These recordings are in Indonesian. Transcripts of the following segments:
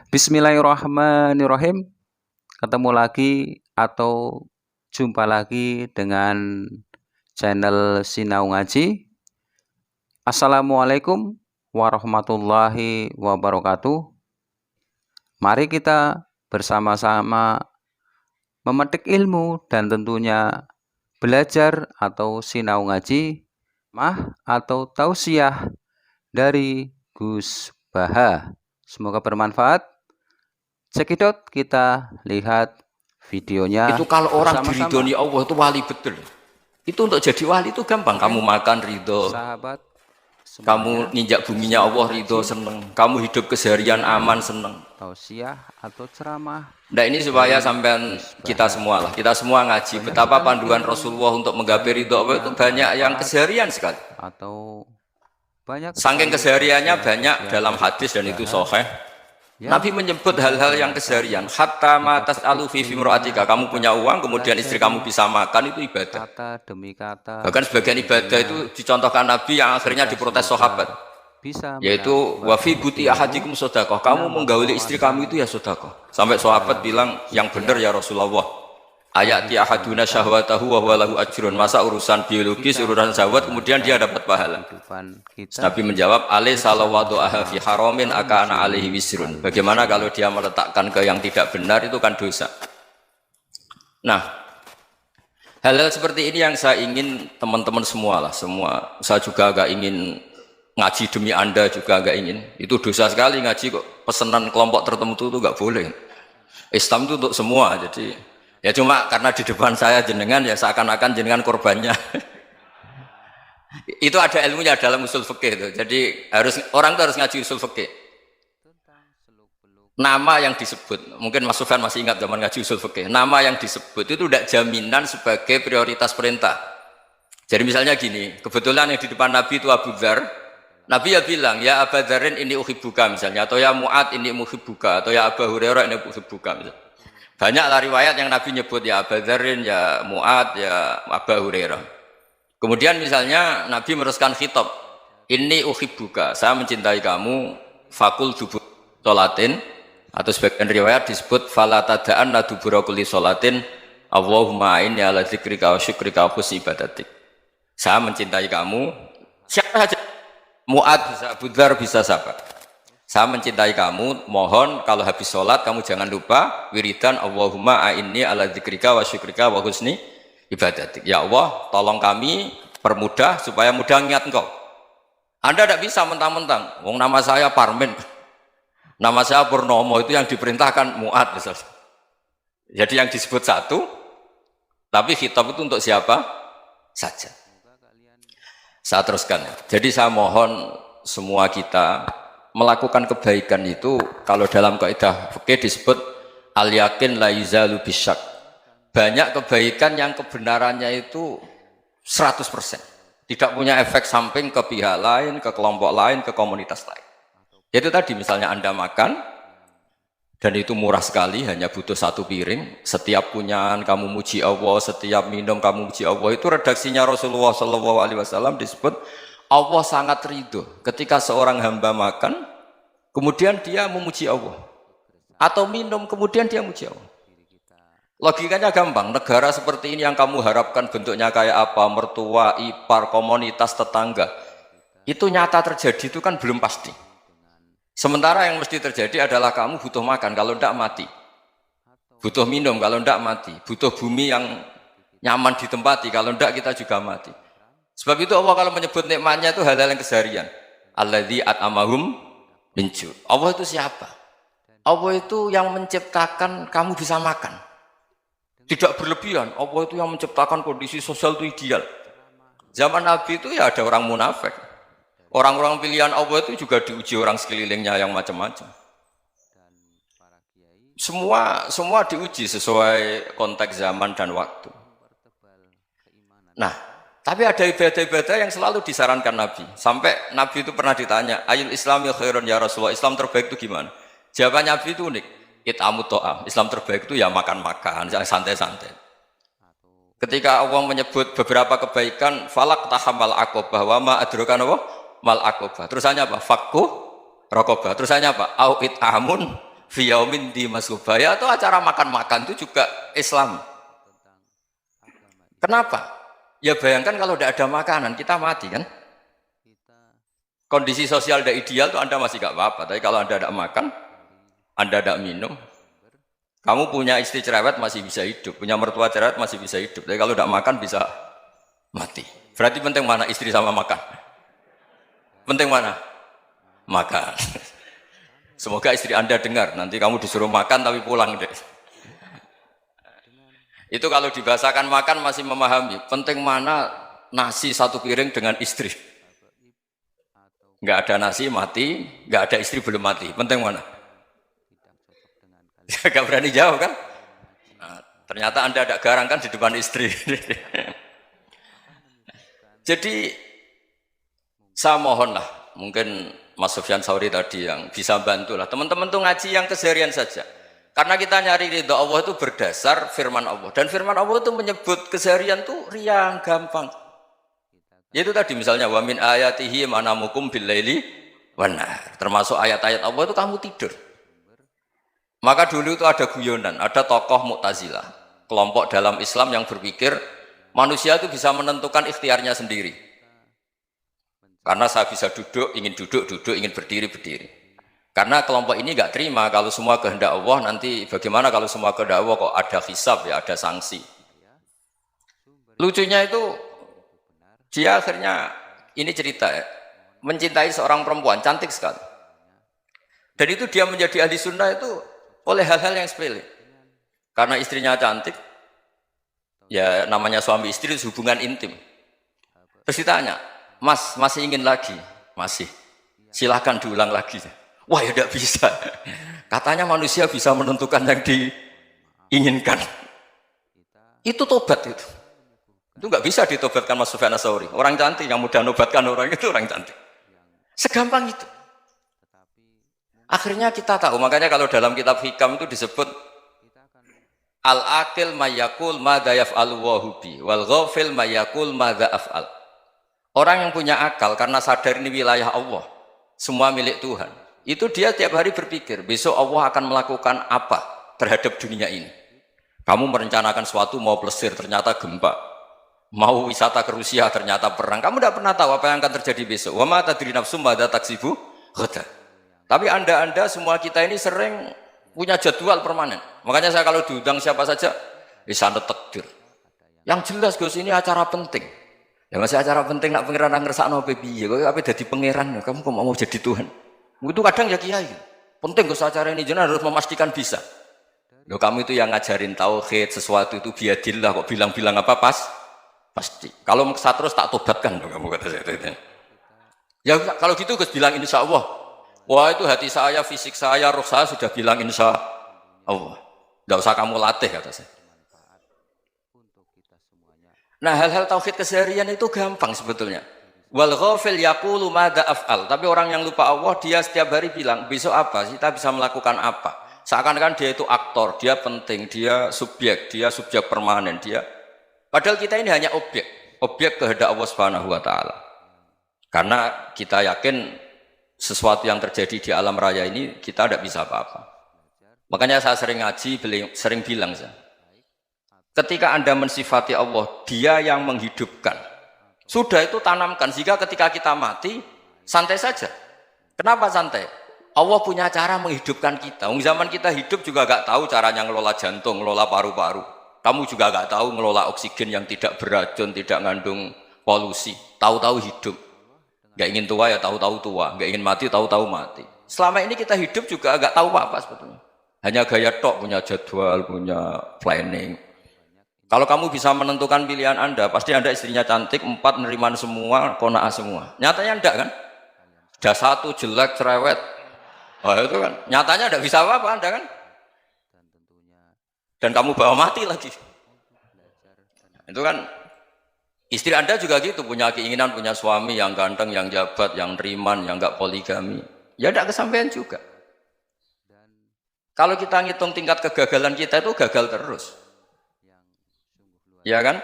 Bismillahirrahmanirrahim. Ketemu lagi atau jumpa lagi dengan channel Sinau Ngaji. Assalamualaikum warahmatullahi wabarakatuh. Mari kita bersama-sama memetik ilmu dan tentunya belajar atau sinau ngaji atau tausiah dari Gus Baha. Semoga bermanfaat. Cekidot, kita lihat videonya. Itu kalau orang diridhoni Allah itu wali betul. Itu untuk jadi wali itu gampang. Kamu makan ridho, sahabat, kamu ninjak buminya Allah ridho, seneng. Kamu hidup keseharian aman, seneng. Tausiah atau ceramah. Nah ini supaya sampean kita semua lah, kita semua ngaji betapa panduan Rasulullah untuk menggapai ridho Allah itu banyak yang keseharian sekali. Atau banyak. Saking kesehariannya banyak dalam hadis dan itu sahih. Nabi menyebut hal-hal yang keseharian. Hatta matas alufi fimroatika. Kamu punya uang, kemudian istri kamu bisa makan, itu ibadah. Kata demi kata. Bahkan sebagian ibadah itu dicontohkan Nabi yang akhirnya diprotes sahabat. Yaitu wafi buti ahadikum sodakoh. Kamu menggauli istri kamu itu ya sodakoh. Sampai sahabat bilang yang benar ya Rasulullah. Ayati ahaduna syahwatahu wa huwa lahu ajrun. Masa urusan biologis, urusan syahwat kemudian dia dapat pahala. Nabi menjawab, alaysa law wada'aha fi haramin akana alaihi wisrun. Bagaimana kalau dia meletakkan ke yang tidak benar, itu kan dosa. Nah, hal-hal seperti ini yang saya ingin teman-teman semua lah, semua. Saya juga agak ingin ngaji demi Anda juga agak ingin. Itu dosa sekali ngaji kok, pesanan kelompok tertentu itu enggak boleh. Islam itu untuk semua, jadi ya cuma karena di depan saya jenengan ya seakan-akan jenengan korbannya. Itu ada ilmunya dalam usul fikih itu. Jadi orang itu harus ngaji usul fikih. Nama yang disebut, mungkin Mas Sufyan masih ingat zaman ngaji usul fikih. Nama yang disebut itu tidak jaminan sebagai prioritas perintah. Jadi misalnya gini, kebetulan yang di depan Nabi itu Abu Dzar. Nabi ya bilang, ya Abu Dzarin ini uhibbuka misalnya, atau ya Mu'ad ini muhibbuka, atau ya Abu Hurairah ini uhibbuka misalnya. Banyaklah riwayat yang Nabi nyebut ya Abu Dzarin, ya Mu'ad, ya Abu Hurairah. Kemudian misalnya Nabi meneruskan khitab, ini uhibbuka, saya mencintai kamu, fakul dubur sholatin, atau sebagian riwayat disebut fala tada'an la dubura kulli sholatin, Allahumma inni ala dzikrika wa syukrika wa husni ibadatik. Saya mencintai kamu, siapa saja, Mu'ad bisa, Abu Dzar bisa siapa. Saya mencintai kamu, mohon kalau habis sholat kamu jangan lupa wiridan Allahumma a'inni ala dzikrika wa syukrika wa husni ibadatik. Ya Allah, tolong kami permudah supaya mudah ingat engkau. Anda tidak bisa mentang-mentang, wong nama saya Parmin, nama saya Purnomo, itu yang diperintahkan Mu'ad misalnya. Jadi yang disebut satu, tapi khitab itu untuk siapa saja. Saya teruskan. Jadi saya mohon semua kita melakukan kebaikan itu, kalau dalam kaidah fikih disebut al yakin la yuzalu bisyak. Banyak kebaikan yang kebenarannya itu 100%. Tidak punya efek samping ke pihak lain, ke kelompok lain, ke komunitas lain. Itu tadi misalnya Anda makan dan itu murah sekali, hanya butuh satu piring. Setiap punyaan kamu muji Allah, setiap minum kamu muji Allah. Itu redaksinya Rasulullah SAW disebut Allah sangat ridho ketika seorang hamba makan, kemudian dia memuji Allah. Atau minum, kemudian dia memuji Allah. Logikanya gampang, negara seperti ini yang kamu harapkan bentuknya kayak apa, mertua, ipar, komunitas, tetangga. Itu nyata terjadi itu kan belum pasti. Sementara yang mesti terjadi adalah kamu butuh makan, kalau tidak mati. Butuh minum, kalau tidak mati. Butuh bumi yang nyaman ditempati, kalau tidak kita juga mati. Sebab itu Allah kalau menyebut nikmatnya itu hal-hal yang keseharian. Alladzi at'amahum min ju'. Allah itu siapa? Allah itu yang menciptakan kamu bisa makan. Tidak berlebihan. Allah itu yang menciptakan kondisi sosial itu ideal. Zaman Nabi itu ya ada orang munafik. Orang-orang pilihan Allah itu juga diuji orang sekelilingnya yang macam-macam. Semua diuji sesuai konteks zaman dan waktu. Nah, tapi ada ibadah-ibadah yang selalu disarankan Nabi. Sampai Nabi itu pernah ditanya, ayul Islam ya khairun ya Rasulullah, Islam terbaik itu gimana? Jawaban Nabi itu unik. It'amut to'am. Islam terbaik itu ya makan-makan, santai-santai. Ketika Allah menyebut beberapa kebaikan, falak tahamal aqobah wa ma adrokan apa? mal aqobah. Terusannya apa? Fakku rokobah. Terusannya apa? Au'it amun fiyaumin di masubaya, atau acara makan-makan itu juga Islam. Kenapa? Ya bayangkan kalau tidak ada makanan, kita mati kan? Kondisi sosial tidak ideal tuh Anda masih gak apa-apa. Tapi kalau Anda tidak makan, Anda tidak minum, kamu punya istri cerewet masih bisa hidup, punya mertua cerewet masih bisa hidup. Tapi kalau tidak makan bisa mati. Berarti penting mana istri sama makan? Penting mana? Makan. Semoga istri Anda dengar. Nanti kamu disuruh makan tapi pulang deh. Itu kalau dibahasakan makan masih memahami. Penting mana nasi satu piring dengan istri. Nggak ada nasi mati, nggak ada istri belum mati. Penting mana? Gak berani jawab kan? Nah, ternyata Anda ada garang kan di depan istri. Jadi saya mohonlah, mungkin Mas Sufyan Sauri tadi yang bisa bantulah. Teman-teman tuh ngaji yang keseharian saja. Karena kita nyari ridha Allah itu berdasar firman Allah. Dan firman Allah itu menyebut keseharian tuh riang, gampang. Yaitu tadi misalnya wa min ayatihi manamukum bil laili wan nahar. Termasuk ayat-ayat Allah itu kamu tidur. Maka dulu itu ada guyonan, ada tokoh Mu'tazilah, kelompok dalam Islam yang berpikir manusia itu bisa menentukan ikhtiarnya sendiri. Karena saya bisa duduk, ingin berdiri, berdiri. Karena kelompok ini nggak terima kalau semua kehendak Allah, nanti bagaimana kalau semua kehendak Allah kok ada hisab ya, ada sanksi. Lucunya itu dia akhirnya, ini cerita ya, mencintai seorang perempuan cantik sekali. Dan itu dia menjadi ahli sunnah itu oleh hal-hal yang sepele. Karena istrinya cantik, ya namanya suami istri itu hubungan intim. Terus ditanya, Mas masih ingin lagi? Masih. Silahkan diulang lagi. Wah ya tidak bisa. Katanya manusia bisa menentukan yang diinginkan. Itu tobat itu. Itu nggak bisa ditobatkan Mas Sufyan Ats-Tsauri. Orang cantik yang mudah nobatkan orang itu orang cantik. Segampang itu. Akhirnya kita tahu, makanya kalau dalam kitab Hikam itu disebut al-akil mayakul madza yaf'alu wa hubi wal ghafil mayakul madza af'al. Orang yang punya akal karena sadar ini wilayah Allah, semua milik Tuhan. Itu dia tiap hari berpikir, besok Allah akan melakukan apa terhadap dunia ini. Kamu merencanakan sesuatu mau plesir, ternyata gempa. Mau wisata ke Rusia, ternyata perang. Kamu tidak pernah tahu apa yang akan terjadi besok. Wa ma tadri nafsum madza taksibu ghadan. Tapi anda semua kita ini sering punya jadwal permanen. Makanya saya kalau diundang siapa saja, sana takdir. Yang jelas Gus ini acara penting. Ya masih acara penting nak pangeran ngersakno piye? Kok ape dadi pangeran? Kamu kok mau jadi Tuhan? Itu kadang ya kiai. Penting Gus acara ini jenengan harus memastikan bisa. Loh kamu itu yang ngajarin tauhid, sesuatu itu biadillah kok bilang-bilang apa pasti. Kalau saya terus tak tobatkan kamu kata saya. Ya kalau gitu Gus bilang insya Allah. Wah itu hati saya, fisik saya, roh saya sudah bilang insya Allah. Tidak usah kamu latih kata saya. Nah hal-hal tauhid keseharian itu gampang sebetulnya. Wal ghafil yaqulu madza af'al. Tapi orang yang lupa Allah dia setiap hari bilang besok apa? Kita bisa melakukan apa? Seakan-akan dia itu aktor, dia penting, dia subjek permanen, dia. Padahal kita ini hanya objek kehendak Allah Subhanahu wa taala. Karena kita yakin sesuatu yang terjadi di alam raya ini kita tidak bisa apa-apa. Makanya saya sering ngaji, sering bilang saya, ketika Anda mensifati Allah, dia yang menghidupkan. Sudah itu tanamkan, sehingga ketika kita mati, santai saja. Kenapa santai? Allah punya cara menghidupkan kita. Zaman kita hidup juga gak tahu caranya ngelola jantung, ngelola paru-paru. Kamu juga gak tahu ngelola oksigen yang tidak beracun, tidak mengandung polusi. Tahu-tahu hidup. Gak ingin tua ya tahu-tahu tua, gak ingin mati tahu-tahu mati. Selama ini kita hidup juga gak tahu apa-apa sebetulnya. Hanya gaya tok, punya jadwal, punya planning. Kalau kamu bisa menentukan pilihan Anda, pasti Anda istrinya cantik, 4 neriman semua, kona'ah semua. Nyatanya enggak kan? Sudah 1 jelek, cerewet. Oh itu kan, nyatanya enggak bisa apa-apa Anda kan? Dan kamu bawa mati lagi. Itu kan, istri Anda juga gitu, punya keinginan, punya suami yang ganteng, yang jabat, yang neriman, yang enggak poligami. Ya enggak kesampaian juga. Kalau kita ngitung tingkat kegagalan kita itu gagal terus. Ya kan?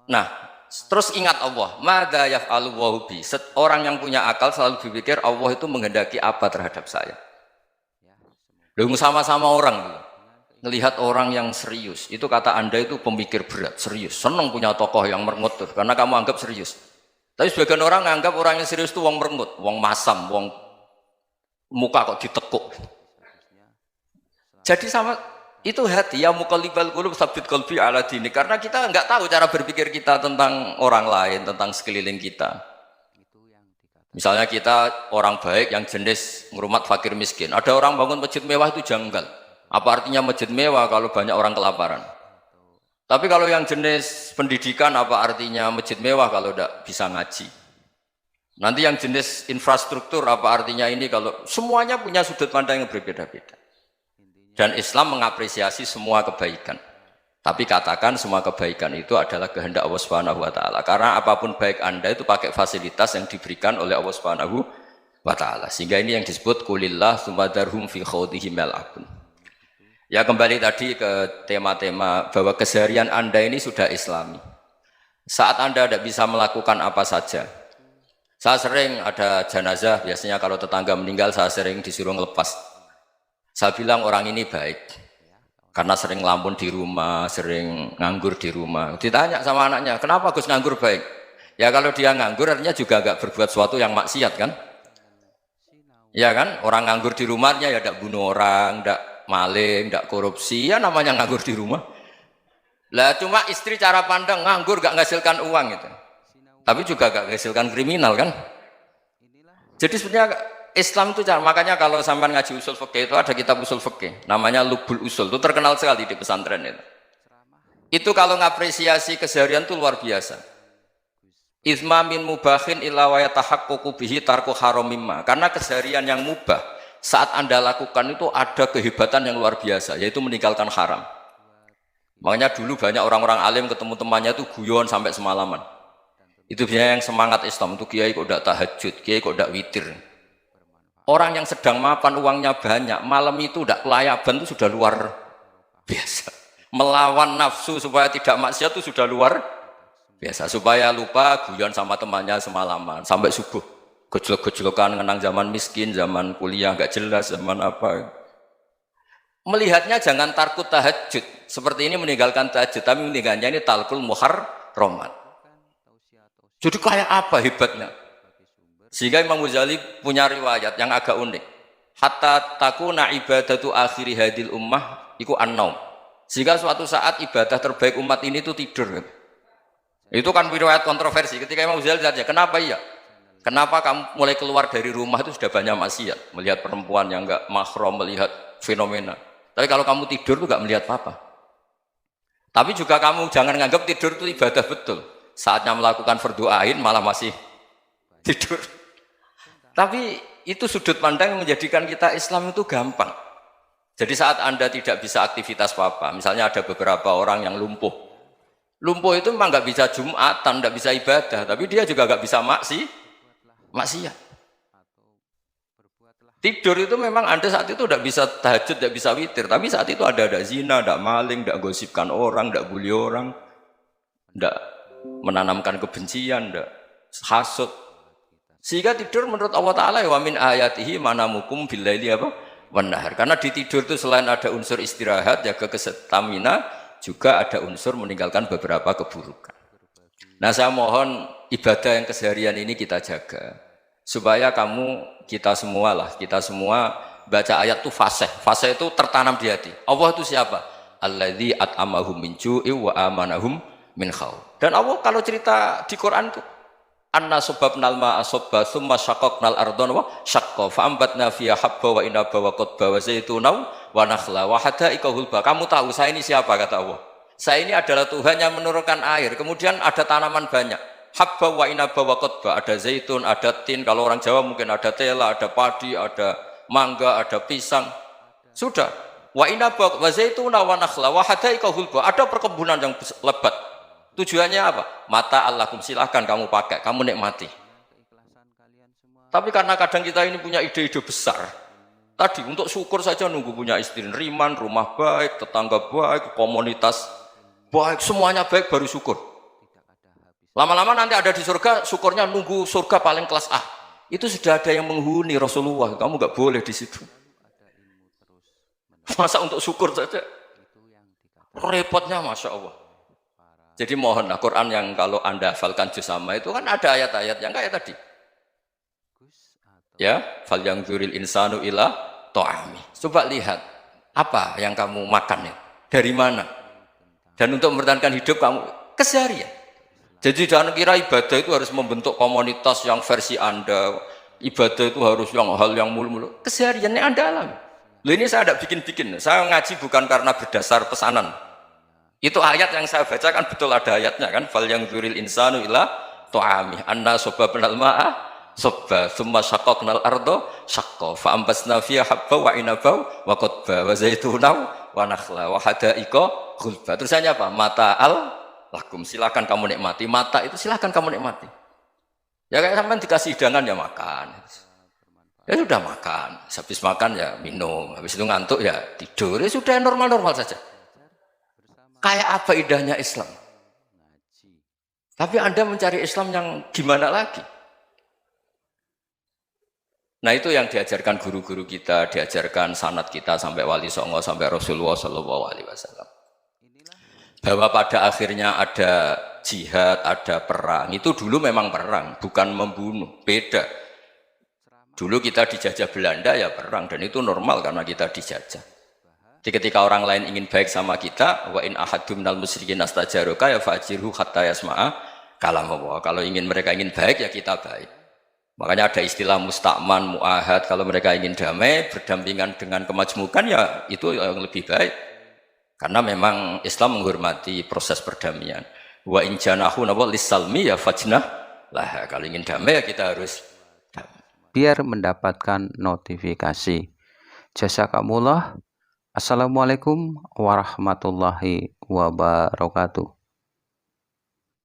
Nah, Terus ingat Allah, madza yaf'alu wa bi. Orang yang punya akal selalu berpikir Allah itu menghendaki apa terhadap saya. Lalu sama-sama orang ngelihat orang yang serius, itu kata Anda itu pemikir berat, serius, senang punya tokoh yang merengut tuh, karena kamu anggap serius. Tapi sebagian orang anggap orang yang serius itu wong merengut, wong masam, wong muka kok ditekuk. Jadi sama itu hati ya muqallibal qulub tsabbit qalbi ala dini, karena kita enggak tahu cara berpikir kita tentang orang lain, tentang sekeliling kita. Misalnya kita orang baik yang jenis ngurmat fakir miskin, ada orang bangun masjid mewah itu janggal. Apa artinya masjid mewah kalau banyak orang kelaparan? Tapi kalau yang jenis pendidikan, apa artinya masjid mewah kalau tidak bisa ngaji? Nanti yang jenis infrastruktur, apa artinya ini kalau semuanya punya sudut pandang yang berbeda-beda. Dan Islam mengapresiasi semua kebaikan. Tapi katakan semua kebaikan itu adalah kehendak Allah Subhanahu wa taala. Karena apapun baik Anda itu pakai fasilitas yang diberikan oleh Allah Subhanahu wa taala. Sehingga ini yang disebut kulillah sumadarhum fi khawdihim yal'abun. Ya kembali tadi ke tema-tema bahwa keseharian Anda ini sudah Islami. Saat Anda tidak bisa melakukan apa saja. Saya sering ada jenazah, biasanya kalau tetangga meninggal saya sering disuruh ngelepas. Saya bilang orang ini baik karena sering ngelamun di rumah, sering nganggur di rumah. Ditanya sama anaknya, kenapa Gus nganggur baik? Ya kalau dia nganggur artinya juga agak berbuat sesuatu yang maksiat kan? Ya kan, orang nganggur di rumahnya ya tidak bunuh orang, tidak maling, tidak korupsi, ya namanya nganggur di rumah. Lah cuma istri cara pandang nganggur gak menghasilkan uang itu, tapi juga gak menghasilkan kriminal kan? Jadi sebenarnya Islam itu makanya kalau sampai ngaji usul fikih itu ada kitab usul fikih namanya Lubul Usul, itu terkenal sekali di pesantren itu. Itu kalau ngapresiasi keseharian itu luar biasa. Izma min mubahin illa wa yatahaqqaqu bihi tarku haramimma. Karena keseharian yang mubah saat Anda lakukan itu ada kehebatan yang luar biasa, yaitu meninggalkan haram. Makanya dulu banyak orang-orang alim ketemu temannya itu guyon sampai semalaman. Itu biasanya yang semangat Islam itu, kiai kok tidak tahajud, kiai kok tidak witir. Orang yang sedang mapan uangnya banyak, malam itu tidak kelayaban itu sudah luar biasa. Melawan nafsu supaya tidak maksiat itu sudah luar biasa. Supaya lupa guyon sama temannya semalaman sampai subuh. Gejlok-gejlokan mengenang zaman miskin, zaman kuliah nggak jelas, zaman apa. Melihatnya jangan tarkut tahajud. Seperti ini meninggalkan tahajud, tapi meninggalkannya ini talkul muharramat. Jadi kayak apa hebatnya? Sehingga Imam Ghazali punya riwayat yang agak unik. Hatta takuna ibadatu akhiri hadil ummah iku an-naum. Sehingga suatu saat ibadah terbaik umat ini itu tidur. Itu kan riwayat kontroversi. Ketika Imam Ghazali tanya, kenapa iya? Kenapa kamu mulai keluar dari rumah itu sudah banyak maksiat? Melihat perempuan yang enggak mahram, melihat fenomena. Tapi kalau kamu tidur itu enggak melihat apa-apa. Tapi juga kamu jangan nganggap tidur itu ibadah betul. Saatnya melakukan fardu ain malah masih tidur. Tapi itu sudut pandang yang menjadikan kita Islam itu gampang. Jadi saat Anda tidak bisa aktivitas apa-apa, misalnya ada beberapa orang yang lumpuh. Lumpuh itu memang nggak bisa Jumatan, nggak bisa ibadah, tapi dia juga nggak bisa maksiat. Tidur itu memang Anda saat itu tidak bisa tahajud, tidak bisa witir, tapi saat itu ada zina, ada maling, tidak gosipkan orang, tidak bully orang, tidak menanamkan kebencian, tidak hasud. Sehingga tidur menurut Allah Ta'ala wa min ayatihi manamukum billaili apa? Wan-nahar. Karena di tidur itu selain ada unsur istirahat, jaga stamina, juga ada unsur meninggalkan beberapa keburukan. Nah saya mohon ibadah yang keseharian ini kita jaga. Supaya kita semua baca ayat itu fasih. Fasih itu tertanam di hati. Allah itu siapa? Alladzi at'amahum min ju'i wa amanahum min khawf. Dan Allah kalau cerita di Quran itu anna subabnal ma'a subba thumma syaqaqnal ardhan wa syaqqa fa'ambatna fiha habba wa inaba wa qadba wa zaituna wa nakhla wa hadaika hulba. Kamu tahu saya ini siapa, kata Allah. Saya ini adalah Tuhan yang menurunkan air, kemudian ada tanaman banyak. Habba wa inaba wa qadba, ada zaitun, ada tin, kalau orang Jawa mungkin ada tela, ada padi, ada mangga, ada pisang. Sudah. Wa inaba wa zaituna wa nakhla wa hadaika hulba, ada perkebunan yang lebat. Tujuannya apa? Mata Allahkum, silahkan kamu pakai, kamu nikmati. Tapi karena kadang kita ini punya ide-ide besar. Tadi untuk syukur saja nunggu punya istri riman, rumah baik, tetangga baik, komunitas baik, semuanya baik baru syukur. Lama-lama nanti ada di surga, syukurnya nunggu surga paling kelas A. Itu sudah ada yang menghuni Rasulullah. Kamu nggak boleh di situ. Masa untuk syukur saja? Repotnya Masya Allah. Jadi mohonlah Quran yang kalau Anda hafalkan juz sama itu kan ada ayat-ayat yang kayak tadi. Ya, fal yang dzuril insanu ila ta'ami. Coba lihat apa yang kamu makan ya? Dari mana? Dan untuk mempertahankan hidup kamu keseharian. Jadi jangan kira ibadah itu harus membentuk komunitas yang versi Anda. Ibadah itu harus yang hal yang mulu-mulu. Kesehariannya Anda alami. Loh ini saya tidak bikin-bikin. Saya ngaji bukan karena berdasar pesanan. Itu ayat yang saya baca kan betul ada ayatnya kan. Fal yang dzuril insanu ila ta'ami. Anna sobba benal ma'a sobba. Thumma syaqaqnal ardo syaqqa. Fa'ambasna fiya habba wa inabau wa qodba wa zaitunaw wa nakhla wa hadaika gulba. Terusannya apa? Mata'al lakum, silakan kamu nikmati. Mata itu silakan kamu nikmati. Ya kayak sampean dikasih hidangan ya makan. Ya sudah makan. Habis makan ya minum. Habis itu ngantuk ya tidur. Ya sudah normal-normal saja. Kayak apa indahnya Islam. Tapi Anda mencari Islam yang gimana lagi? Nah itu yang diajarkan guru-guru kita, diajarkan sanad kita sampai Wali Songo, sampai Rasulullah SAW. Bahwa pada akhirnya ada jihad, ada perang. Itu dulu memang perang, bukan membunuh. Beda. Dulu kita dijajah Belanda ya perang, dan itu normal karena kita dijajah. Jadi ketika orang lain ingin baik sama kita, wa in ahadum minal musyrikin astajaruka ya fajirhu hatta yasma'a kalam Allah. Kalau mereka ingin baik ya kita baik. Makanya ada istilah musta'man, mu'ahad. Kalau mereka ingin damai, berdampingan dengan kemajmukan ya itu yang lebih baik. Karena memang Islam menghormati proses perdamaian. Wa in janahu lis-salmi ya fajnah lah. Kalau ingin damai ya kita harus damai. Biar mendapatkan notifikasi. Jazakumullah. Assalamualaikum warahmatullahi wabarakatuh.